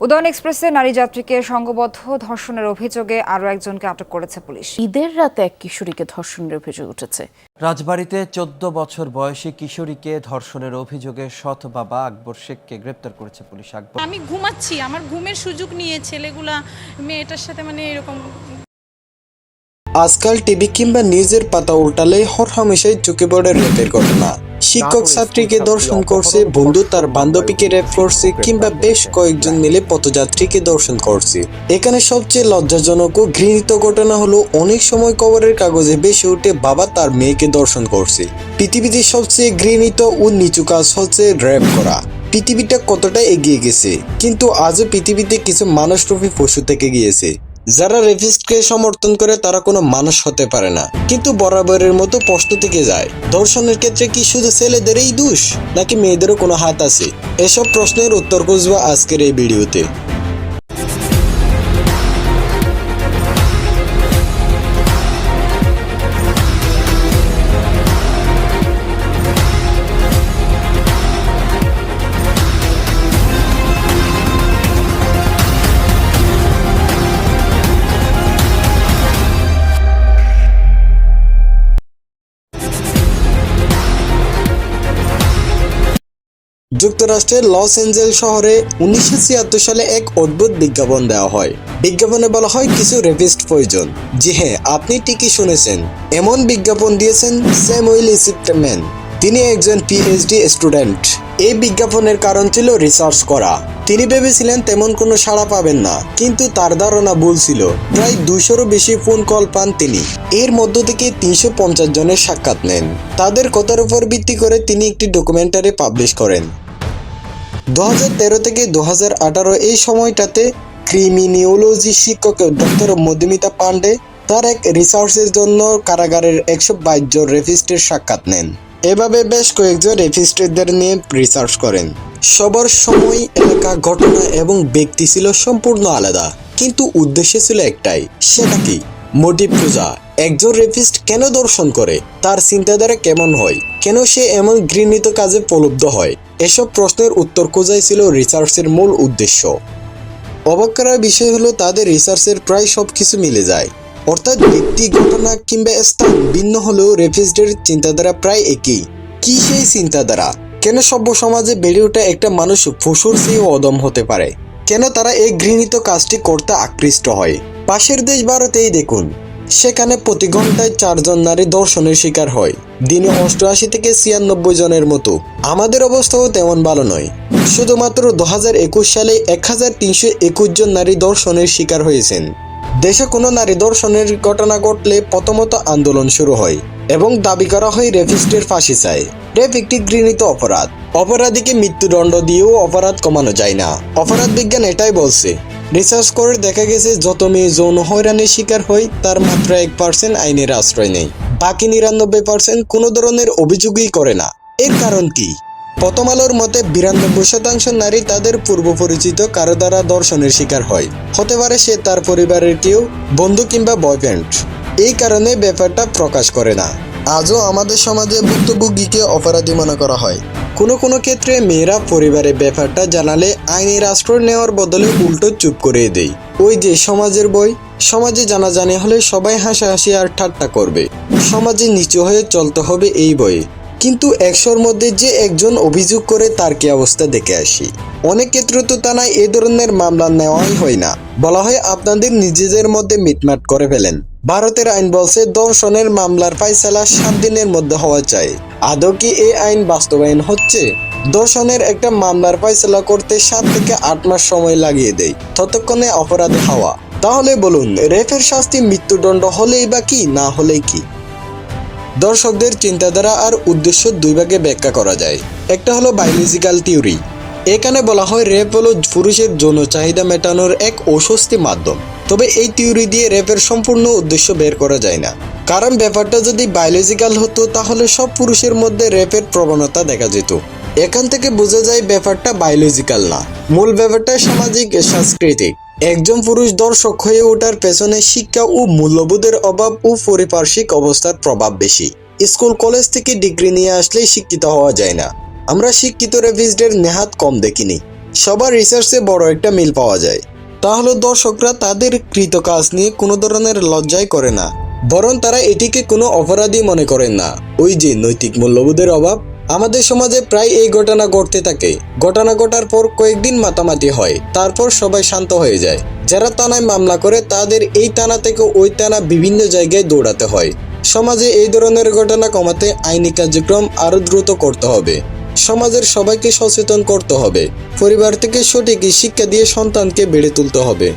উদয়ন এক্সপ্রেসে নারী যাত্রীকে সংঘবদ্ধ ধর্ষণের অভিযোগে আরও একজনকে আটক করেছে পুলিশ। ঈদের রাতে এক কিশোরীকে ধর্ষণের অভিযোগ উঠেছে। রাজবাড়ীতে 14 বছর বয়সী কিশোরীকে ধর্ষণের অভিযোগে সৎ বাবা আকবর শেখকে গ্রেপ্তার করেছে পুলিশ। আকবর, আমি ঘুমাচ্ছি, আমার ঘুমের সুযোগ নিয়ে ছেলেগুলা মেয়েটার সাথে এরকম। আজকাল টিভি কিংবা নিউজের পাতা উল্টালে হরহামেশাই চোখে পড়ে রেপের ঘটনা। শিক্ষক ছাত্রীকে ধর্ষণ করছে, বন্ধু তার বান্ধবীকে রেপ করছে, কিংবা বেশ কয়েকজন মিলে পথযাত্রীকে ধর্ষণ করছে। এখানে সবচেয়ে লজ্জাজনক ও ঘৃণিত ঘটনা হলো অনেক সময় খবরের কাগজে বেশি উঠে বাবা তার মেয়েকে ধর্ষণ করছে। পৃথিবীতে সবচেয়ে ঘৃণিত ও নিচু কাজ হচ্ছে রেপ করা। পৃথিবীটা কতটা এগিয়ে গেছে, কিন্তু আজও পৃথিবীতে কিছু মানুষরূপী পশু থেকে গিয়েছে। যারা রেপিস্টকে সমর্থন করে তারা কোনো মানুষ হতে পারে না। কিন্তু বরাবরের মতো প্রশ্ন থেকে যায়, ধর্ষণের ক্ষেত্রে কি শুধু ছেলেদেরই দোষ, নাকি মেয়েদেরও কোনো হাত আছে? এসব প্রশ্নের উত্তর খুঁজবো আজকের এই ভিডিওতে। যুক্তরাষ্ট্রের লস এঞ্জেলস শহরে 1976 সালে এক অদ্ভুত বিজ্ঞাপন দেওয়া হয়। বিজ্ঞাপনে বলা হয় কিছু রেপিস্ট প্রয়োজন। জি হ্যাঁ, আপনি ঠিকই শুনেছেন। এমন বিজ্ঞাপন দিয়েছেন স্যামুয়েল ইসিপম্যান। তিনি একজন পিএইচডি স্টুডেন্ট। এই বিজ্ঞাপনের কারণ ছিল রিসার্চ করা। তিনি ভেবেছিলেন তেমন কোনো সাড়া পাবেন না, কিন্তু তার ধারণা ভুল ছিল। প্রায় 200-রও বেশি ফোন কল পান তিনি। এর মধ্য থেকে 350 জনের সাক্ষাৎ নেন। তাদের কথার উপর ভিত্তি করে তিনি একটি ডকুমেন্টারি পাবলিশ করেন। 2013 থেকে 2018 এই সময়টাতে ক্রিমিনোলজি শিক্ষক ডক্টর মধুমিতা পান্ডে তার এক রিসার্চের জন্য কারাগারের 122 জন রেপিস্টের সাক্ষাৎ নেন। এভাবে বেশ কয়েকজন রেপিস্টদের নিয়ে রিসার্চ করেন। সবার সময়, এলাকা, ঘটনা এবং ব্যক্তি ছিল সম্পূর্ণ আলাদা, কিন্তু উদ্দেশ্য ছিল একটাই। সেটা কি? মোটিভ খোঁজা। একজন রেপিস্ট কেন ধর্ষণ করে, তার চিন্তাধারা কেমন হয়, কেন সে এমন ঘৃণিত কাজে প্রলুব্ধ হয়, এসব প্রশ্নের উত্তর খোঁজাই ছিল রিসার্চের মূল উদ্দেশ্য। অবাক করার বিষয় হলো তাদের রিসার্চের প্রায় সবকিছু মিলে যায়। অর্থাৎ ব্যক্তি, ঘটনা কিংবা স্থান ভিন্ন হলেও রেপিস্টদের চিন্তাধারা প্রায় একই। কি সেই চিন্তাধারা? কেন সভ্য সমাজে বেড়ে ওঠা একটা মানুষ পশুর চেয়েও অদম হতে পারে? কেন তারা এই ঘৃণিত কাজটি করতে আকৃষ্ট হয়? পাশের দেশ ভারতেই দেখুন, সেখানে প্রতি ঘন্টায় 4 জন নারী ধর্ষণের শিকার হয়, দিনে 88 থেকে 96 জনের মতো। আমাদের অবস্থাও তেমন ভালো নয়। শুধুমাত্র 2021 সালে 1321 জন নারী ধর্ষণের শিকার হয়েছেন। দেশে কোনো নারী ধর্ষণের ঘটনা ঘটলে প্রথমত আন্দোলন শুরু হয় এবং দাবি করা হয় রেপিস্টের ফাঁসি চায়। রেপ একটি ঘৃণিত অপরাধ। অপরাধীকে মৃত্যুদণ্ড দিয়েও অপরাধ কমানো যায় না। অপরাধ বিজ্ঞান এটাই বলছে। রিসার্চ করে দেখা গেছে, যত মেয়ে যৌন হয়রানির শিকার হয় তার মাত্র 1% আইনের আশ্রয় নেই। বাকি 99% কোনো ধরনের অভিযোগই করে না। এর কারণ কি? প্রথম আলোর মতে 92% নারী তাদের পূর্ব পরিচিত কারো দ্বারা ধর্ষণের শিকার হয়। হতে পারে সে তার পরিবারের কেউ, বন্ধু কিংবা বয়ফ্রেন্ড। এই কারণে ব্যাপারটা প্রকাশ করে না। আজও আমাদের সমাজে ভুক্তভোগীকে অপরাধী মনে করা হয়। কোনো ক্ষেত্রে মেয়েরা পরিবারে ব্যাপারটা জানালে আইনের আশ্রয় নেওয়ার বদলে উল্টো চুপ করে দেয়। ওই যে সমাজের বই, সমাজে জানাজানি হলে সবাই হাসাহাসি আর ঠাট্টা করবে। সমাজে নিচু হয়ে চলতে হবে এই বইয়ে। কিন্তু 100-র মধ্যে যে একজন অভিযোগ করে তার কি অবস্থা দেখে আসি। অনেক ক্ষেত্রে তো থানায় এ ধরনের মামলা নেওয়াই হয় না। বলা হয় আপনাদের নিজেদের মধ্যে মিটমাট করে ফেলেন। ভারতের আইন বলছে ধর্ষণের মামলার ফাইসালা 7 দিনের মধ্যে হওয়া চাই। আদৌ কি এই আইন বাস্তবায়ন হচ্ছে? ধর্ষণের একটা মামলার ফাইসালা করতে 7 থেকে 8 মাস সময় লাগিয়ে দেয়, ততক্ষণে অপরাধী হওয়া। তাহলে বলুন, রেপের শাস্তি মৃত্যুদণ্ড হলেই বা কি, না হলেই কি? দর্শকদের চিন্তাধারা আর উদ্দেশ্য দুই ভাগে ব্যাখ্যা করা যায়। একটা হলো বায়োলজিক্যাল থিওরি। এখানে বলা হয় রেপ হলো পুরুষের যৌন চাহিদা মেটানোর এক অস্বস্তি মাধ্যম। তবে এই থিওরি দিয়ে রেপের সম্পূর্ণ উদ্দেশ্য বের করা যায় না। কারণ ব্যাপারটা যদি বায়োলজিক্যাল হতো তাহলে সব পুরুষের মধ্যে রেপের প্রবণতা দেখা যেত। এখান থেকে বোঝা যায় ব্যাপারটা বায়োলজিক্যাল না, মূল ব্যাপারটা সামাজিক সাংস্কৃতিক। একজন পুরুষ দর্শক হয়ে ওঠার পেছনে শিক্ষা ও মূল্যবোধের অভাব ও পারিপার্শ্বিক অবস্থার প্রভাব বেশি। স্কুল কলেজ থেকে ডিগ্রি নিয়ে আসলেই শিক্ষিত হওয়া যায় না। আমরা শিক্ষিত রেপিস্টদের নেহাত কম দেখিনি। সবার রিসার্চে বড় একটা মিল পাওয়া যায়। তাহলে দর্শকরা তাদের কৃত কাজ নিয়ে কোনো ধরনের লজ্জাই করে না, বরং তারা এটিকে কোনো অপরাধী মনে করেন না। ওই যে নৈতিক মূল্যবোধের অভাব। আমাদের সমাজে প্রায় এই ঘটনা ঘটতে থাকে। ঘটনা ঘটার পর কয়েকদিন মাতামাতি হয়, তারপর সবাই শান্ত হয়ে যায়। যারা থানায় মামলা করে তাদের এই থানা থেকে ওই থানা বিভিন্ন জায়গায় দৌড়াতে হয়। সমাজে এই ধরনের ঘটনা কমাতে আইনি কার্যক্রম আরো দ্রুত করতে হবে। সমাজের সবাইকে সচেতন করতে হবে। পরিবার থেকে সঠিক শিক্ষা দিয়ে সন্তানকে বেড়ে তুলতে হবে।